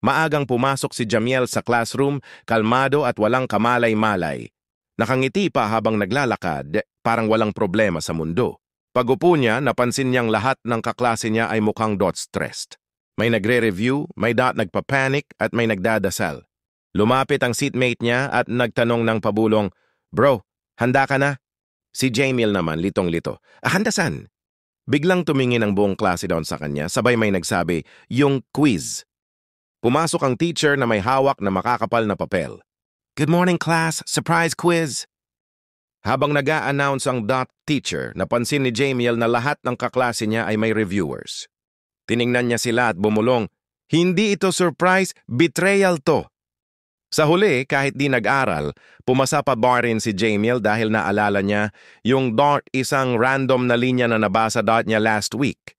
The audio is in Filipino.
Maagang pumasok si Jamiel sa classroom, kalmado at walang kamalay-malay. Nakangiti pa habang naglalakad, parang walang problema sa mundo. Pag-upo niya, napansin niyang lahat ng kaklase niya ay mukhang stressed. May nagre-review, may nagpa-panic at may nagdadasal. Lumapit ang seatmate niya at nagtanong ng pabulong, "Bro, handa ka na?" Si Jamiel naman litong-lito, "Handa saan?" Biglang tumingin ang buong klase doon sa kanya, sabay may nagsabi, "Yung quiz." Pumasok ang teacher na may hawak na makakapal na papel. "Good morning, class. Surprise quiz." Habang nag-a-announce ang teacher, napansin ni Jamiel na lahat ng kaklase niya ay may reviewers. Tiningnan niya sila at bumulong, "Hindi ito surprise, betrayal to." Sa huli, kahit di nag-aral, pumasa pa ba rin si Jamiel dahil naalala niya yung isang random na linya na nabasa niya last week.